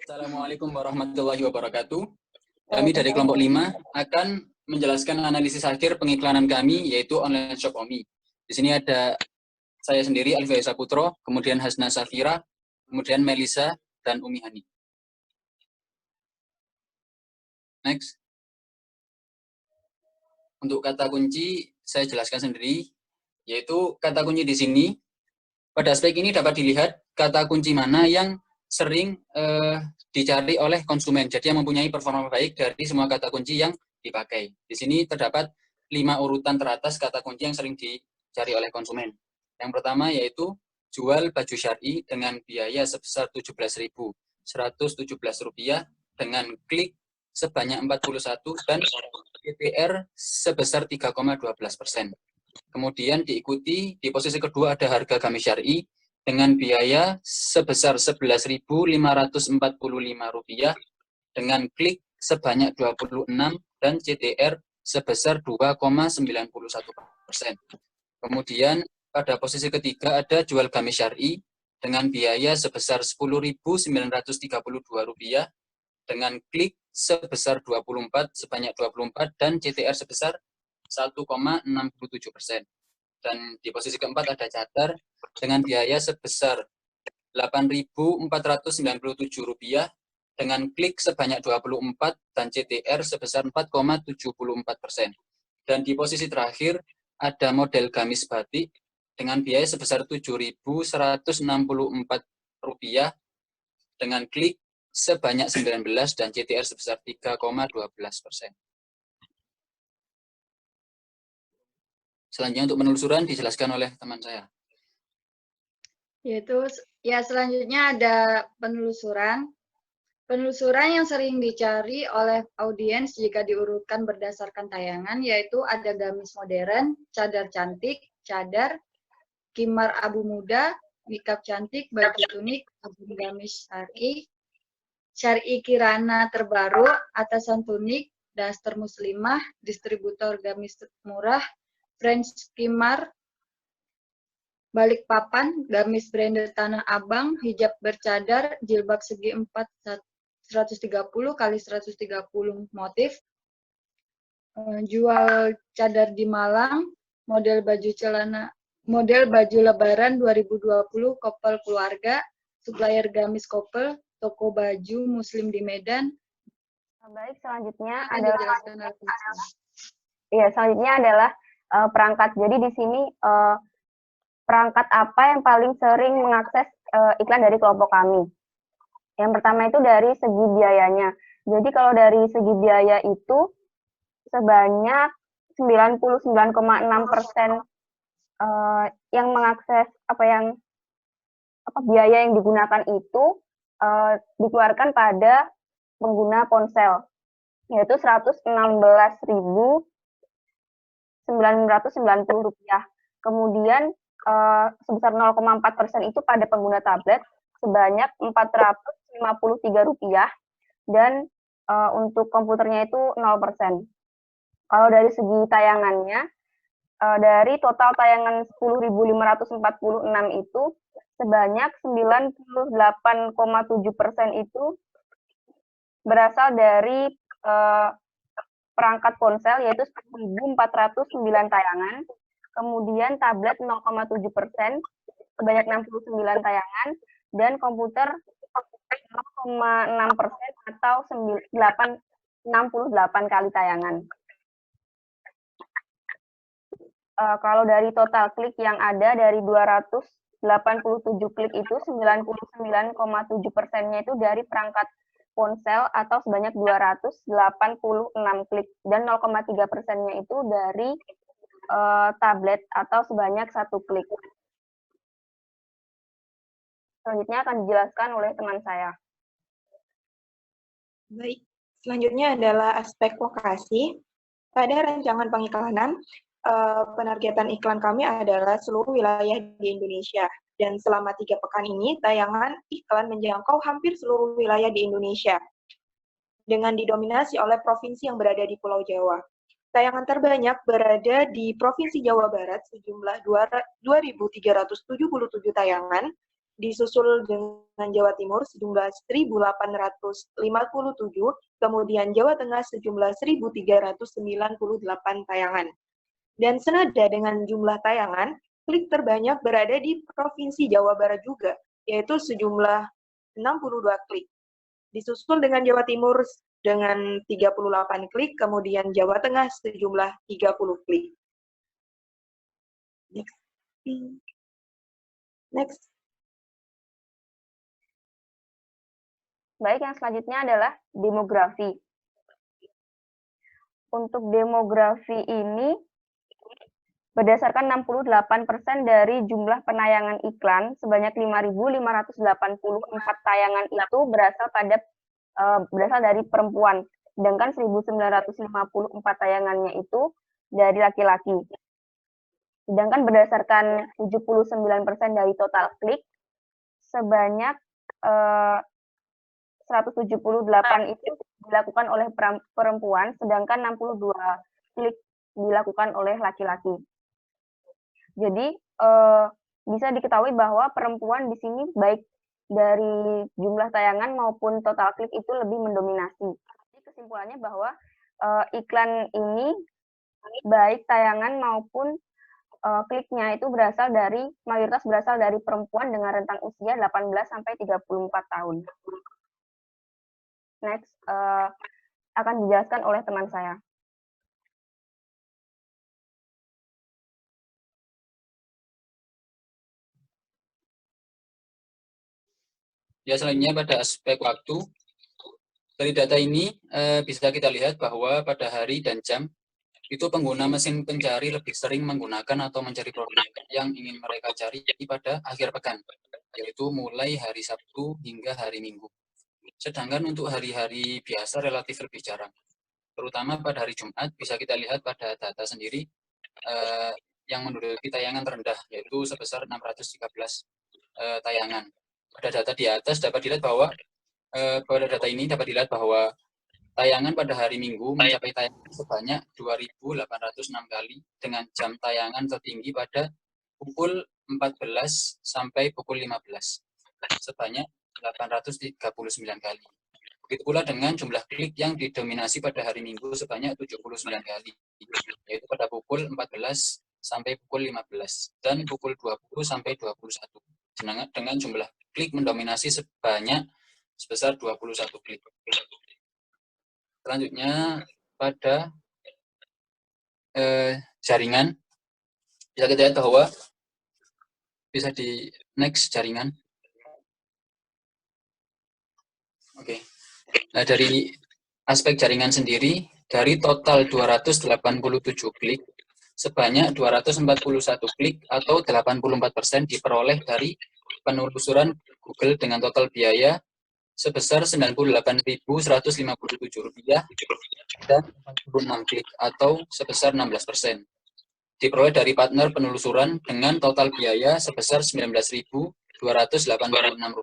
Assalamualaikum warahmatullahi wabarakatuh. Kami dari kelompok 5 akan menjelaskan analisis akhir pengiklanan kami, yaitu online shop Omi. Di sini ada saya sendiri, Alifia Saputro, kemudian Hasna Safira, kemudian Melisa, dan Umi Hani. Next. Untuk kata kunci, saya jelaskan sendiri, yaitu kata kunci di sini. Pada aspek ini dapat dilihat kata kunci mana yang sering dicari oleh konsumen. Jadi yang mempunyai performa baik dari semua kata kunci yang dipakai. Di sini terdapat 5 urutan teratas kata kunci yang sering dicari oleh konsumen. Yang pertama yaitu jual baju syar'i dengan biaya sebesar Rp17.117 dengan klik sebanyak 41 dan CTR sebesar 3,12%. Kemudian diikuti di posisi kedua ada harga gamis syar'i dengan biaya sebesar Rp11.545 dengan klik sebanyak 26 dan CTR sebesar 2,91%. Kemudian pada posisi ketiga ada jual gamis syar'i dengan biaya sebesar Rp10.932 dengan klik sebesar 24 sebanyak 24 dan CTR sebesar 1,67%. Dan di posisi keempat ada cadar dengan biaya sebesar Rp8.497 dengan klik sebanyak 24 dan CTR sebesar 4,74%. Dan di posisi terakhir ada model gamis batik dengan biaya sebesar Rp7.164 dengan klik sebanyak 19 dan CTR sebesar 3,12%. Selanjutnya untuk penelusuran dijelaskan oleh teman saya. Yaitu ya selanjutnya ada penelusuran. Penelusuran yang sering dicari oleh audiens jika diurutkan berdasarkan tayangan yaitu ada gamis modern, cadar cantik, cadar, khimar abu muda, nikab cantik, baju tunik, abun gamis syar'i kirana terbaru, atasan tunik, daster muslimah, distributor gamis murah, French khimar, balik papan, gamis branded Tanah Abang, hijab bercadar, jilbab segi 130 kali 130 motif, jual cadar di Malang, model baju lebaran 2020 couple keluarga, supplier gamis couple, toko baju muslim di Medan. Baik, selanjutnya adalah perangkat. Jadi di sini perangkat apa yang paling sering mengakses iklan dari kelompok kami? Yang pertama itu dari segi biayanya. Jadi kalau dari segi biaya itu sebanyak 99,6% yang mengakses biaya yang digunakan itu dikeluarkan pada pengguna ponsel, yaitu Rp116.990. Kemudian sebesar 0,4% itu pada pengguna tablet sebanyak Rp453 dan untuk komputernya itu 0%. Kalau dari segi tayangannya, dari total tayangan 10.546 itu sebanyak 98,7% itu berasal dari perangkat ponsel, yaitu 10.409 tayangan. Kemudian tablet 0,7%, sebanyak 69 tayangan, dan komputer 0,6% atau 68 kali tayangan. Kalau dari total klik yang ada dari 287 klik itu 99,7%-nya itu dari perangkat ponsel atau sebanyak 286 klik, dan 0,3%-nya itu dari tablet atau sebanyak 1 klik. Selanjutnya akan dijelaskan oleh teman saya. Baik, selanjutnya adalah aspek lokasi. Pada rancangan pengiklanan, penargetan iklan kami adalah seluruh wilayah di Indonesia. Dan selama 3 pekan ini, tayangan iklan menjangkau hampir seluruh wilayah di Indonesia, dengan didominasi oleh provinsi yang berada di Pulau Jawa. Tayangan terbanyak berada di Provinsi Jawa Barat, sejumlah 2.377 tayangan, disusul dengan Jawa Timur sejumlah 1.857, kemudian Jawa Tengah sejumlah 1.398 tayangan. Dan senada dengan jumlah tayangan, klik terbanyak berada di Provinsi Jawa Barat juga, yaitu sejumlah 62 klik. Disusul dengan Jawa Timur dengan 38 klik, kemudian Jawa Tengah sejumlah 30 klik. Next. Baik, yang selanjutnya adalah demografi. Untuk demografi ini, berdasarkan 68% dari jumlah penayangan iklan, sebanyak 5.584 tayangan itu berasal dari perempuan, sedangkan 1.954 tayangannya itu dari laki-laki. Sedangkan berdasarkan 79% dari total klik, sebanyak 178 itu dilakukan oleh perempuan, sedangkan 62 klik dilakukan oleh laki-laki. Jadi bisa diketahui bahwa perempuan di sini baik dari jumlah tayangan maupun total klik itu lebih mendominasi. Jadi kesimpulannya bahwa iklan ini baik tayangan maupun kliknya itu mayoritas berasal dari perempuan dengan rentang usia 18 sampai 34 tahun. Next, akan dijelaskan oleh teman saya. Ya, selanjutnya pada aspek waktu, dari data ini bisa kita lihat bahwa pada hari dan jam, itu pengguna mesin pencari lebih sering menggunakan atau mencari produk yang ingin mereka cari pada akhir pekan, yaitu mulai hari Sabtu hingga hari Minggu. Sedangkan untuk hari-hari biasa relatif lebih jarang. Terutama pada hari Jumat bisa kita lihat pada data sendiri yang menduduki tayangan terendah, yaitu sebesar 613 tayangan. Pada data di atas dapat dilihat bahwa pada data ini dapat dilihat bahwa tayangan pada hari Minggu mencapai tayangan sebanyak 2.806 kali dengan jam tayangan tertinggi pada pukul 14 sampai pukul 15 sebanyak 839 kali. Begitu pula dengan jumlah klik yang didominasi pada hari Minggu sebanyak 79 kali, yaitu pada pukul 14 sampai pukul 15 dan pukul 20 sampai 21. Dengan jumlah klik mendominasi sebesar 21 klik. Selanjutnya pada jaringan, bisa kita lihat bahwa bisa di next jaringan. Oke. Nah, dari aspek jaringan sendiri, dari total 287 klik, sebanyak 241 klik atau 84% diperoleh dari penelusuran Google dengan total biaya sebesar Rp98.157 dan 46 klik atau sebesar 16%. Diperoleh dari partner penelusuran dengan total biaya sebesar Rp19.286.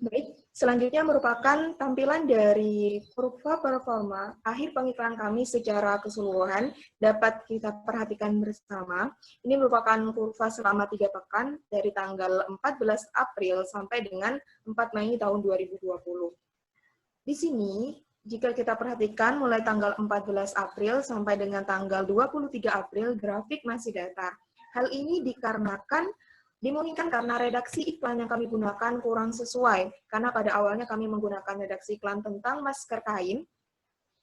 Baik, selanjutnya merupakan tampilan dari kurva performa akhir pengiklan kami secara keseluruhan dapat kita perhatikan bersama. Ini merupakan kurva selama 3 pekan dari tanggal 14 April sampai dengan 4 Mei tahun 2020. Di sini, jika kita perhatikan mulai tanggal 14 April sampai dengan tanggal 23 April, grafik masih datar. Hal ini dimungkinkan karena redaksi iklan yang kami gunakan kurang sesuai, karena pada awalnya kami menggunakan redaksi iklan tentang masker kain,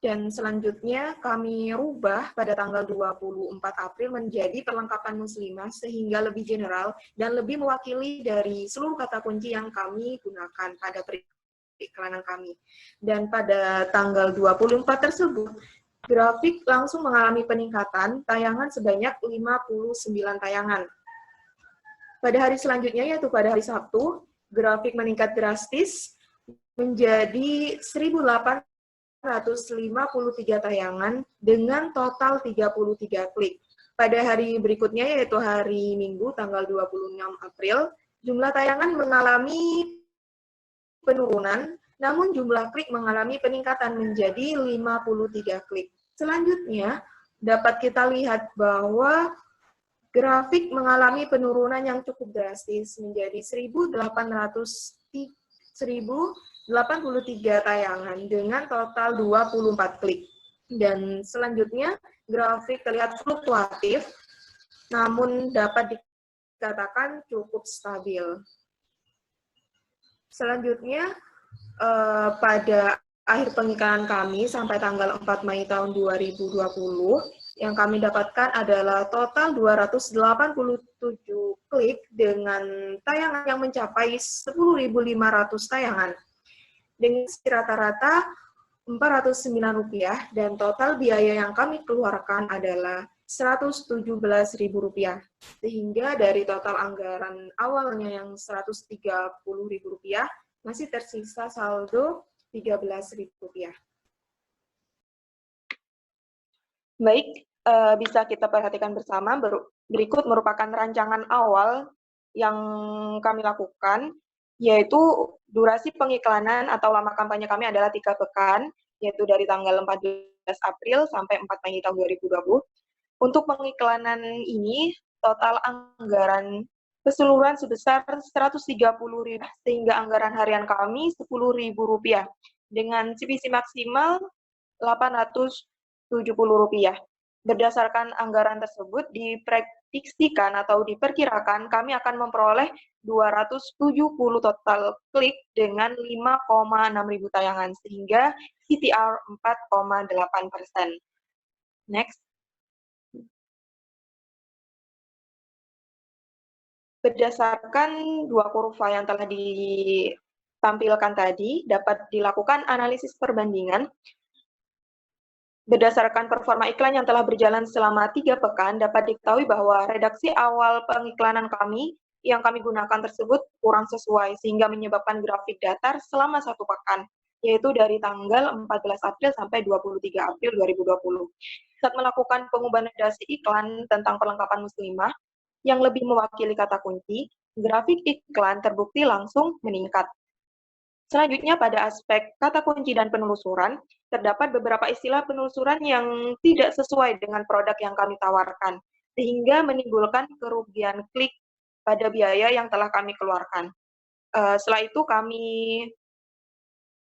dan selanjutnya kami rubah pada tanggal 24 April menjadi perlengkapan muslimah sehingga lebih general dan lebih mewakili dari seluruh kata kunci yang kami gunakan pada periklanan kami. Dan pada tanggal 24 tersebut, grafik langsung mengalami peningkatan tayangan sebanyak 59 tayangan. Pada hari selanjutnya, yaitu pada hari Sabtu, grafik meningkat drastis menjadi 1.853 tayangan dengan total 33 klik. Pada hari berikutnya, yaitu hari Minggu, tanggal 26 April, jumlah tayangan mengalami penurunan, namun jumlah klik mengalami peningkatan menjadi 53 klik. Selanjutnya, dapat kita lihat bahwa grafik mengalami penurunan yang cukup drastis menjadi 1.083 tayangan dengan total 24 klik. Dan selanjutnya, grafik terlihat fluktuatif, namun dapat dikatakan cukup stabil. Selanjutnya, pada akhir pengiklanan kami sampai tanggal 4 Mei tahun 2020, yang kami dapatkan adalah total 287 klik dengan tayangan yang mencapai 10.500 tayangan. Dengan rata-rata Rp409 dan total biaya yang kami keluarkan adalah Rp117.000. Sehingga dari total anggaran awalnya yang Rp130.000 masih tersisa saldo Rp13.000. Baik, bisa kita perhatikan bersama, berikut merupakan rancangan awal yang kami lakukan, yaitu durasi pengiklanan atau lama kampanye kami adalah 3 pekan, yaitu dari tanggal 14 April sampai 4 Mei tahun 2020. Untuk pengiklanan ini, total anggaran keseluruhan sebesar Rp130.000, sehingga anggaran harian kami Rp10.000, dengan CPC maksimal Rp870. Berdasarkan anggaran tersebut, diprediksikan atau diperkirakan kami akan memperoleh 270 total klik dengan 5,6 ribu tayangan, sehingga CTR 4,8%. Next. Berdasarkan dua kurva yang telah ditampilkan tadi, dapat dilakukan analisis perbandingan. Berdasarkan performa iklan yang telah berjalan selama 3 pekan, dapat diketahui bahwa redaksi awal pengiklanan kami yang kami gunakan tersebut kurang sesuai, sehingga menyebabkan grafik datar selama 1 pekan, yaitu dari tanggal 14 April sampai 23 April 2020. Saat melakukan pengubahan redaksi iklan tentang perlengkapan muslimah yang lebih mewakili kata kunci, grafik iklan terbukti langsung meningkat. Selanjutnya, pada aspek kata kunci dan penelusuran, terdapat beberapa istilah penelusuran yang tidak sesuai dengan produk yang kami tawarkan, sehingga menimbulkan kerugian klik pada biaya yang telah kami keluarkan. Setelah itu, kami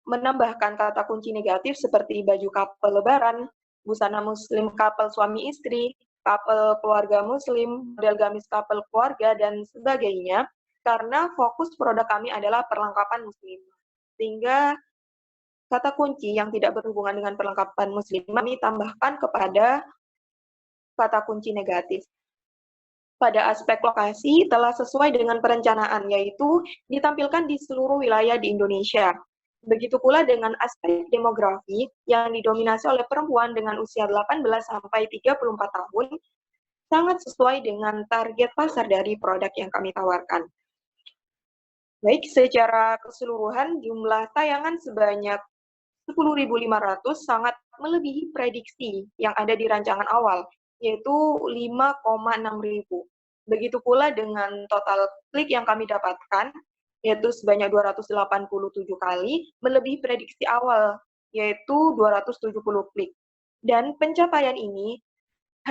menambahkan kata kunci negatif seperti baju couple lebaran, busana muslim couple suami istri, couple keluarga muslim, model gamis couple keluarga, dan sebagainya, karena fokus produk kami adalah perlengkapan muslim. Sehingga kata kunci yang tidak berhubungan dengan perlengkapan muslim kami tambahkan kepada kata kunci negatif. Pada aspek lokasi telah sesuai dengan perencanaan, yaitu ditampilkan di seluruh wilayah di Indonesia. Begitu pula dengan aspek demografi yang didominasi oleh perempuan dengan usia 18 sampai 34 tahun, sangat sesuai dengan target pasar dari produk yang kami tawarkan. Baik, secara keseluruhan jumlah tayangan sebanyak 10.500 sangat melebihi prediksi yang ada di rancangan awal, yaitu 5,6 ribu. Begitu pula dengan total klik yang kami dapatkan, yaitu sebanyak 287 kali, melebihi prediksi awal, yaitu 270 klik. Dan pencapaian ini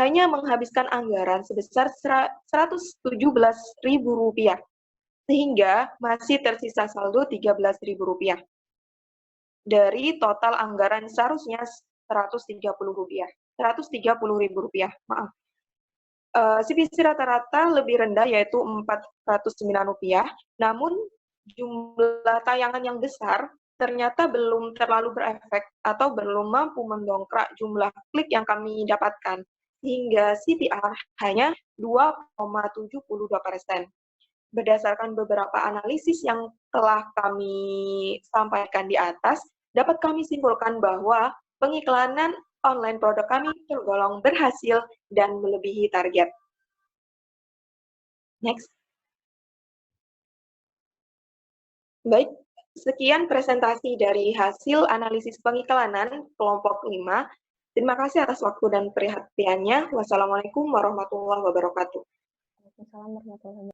hanya menghabiskan anggaran sebesar Rp117.000, sehingga masih tersisa saldo Rp13.000. Dari total anggaran seharusnya Rp130.000, maaf. CPC rata-rata lebih rendah, yaitu Rp409, namun jumlah tayangan yang besar ternyata belum terlalu berefek atau belum mampu mendongkrak jumlah klik yang kami dapatkan, sehingga CTR hanya 2,72%. Berdasarkan beberapa analisis yang telah kami sampaikan di atas, dapat kami simpulkan bahwa pengiklanan online produk kami tergolong berhasil dan melebihi target. Next. Baik, sekian presentasi dari hasil analisis pengiklanan kelompok 5. Terima kasih atas waktu dan perhatiannya. Wassalamualaikum warahmatullahi wabarakatuh. Waalaikumsalam warahmatullahi wabarakatuh.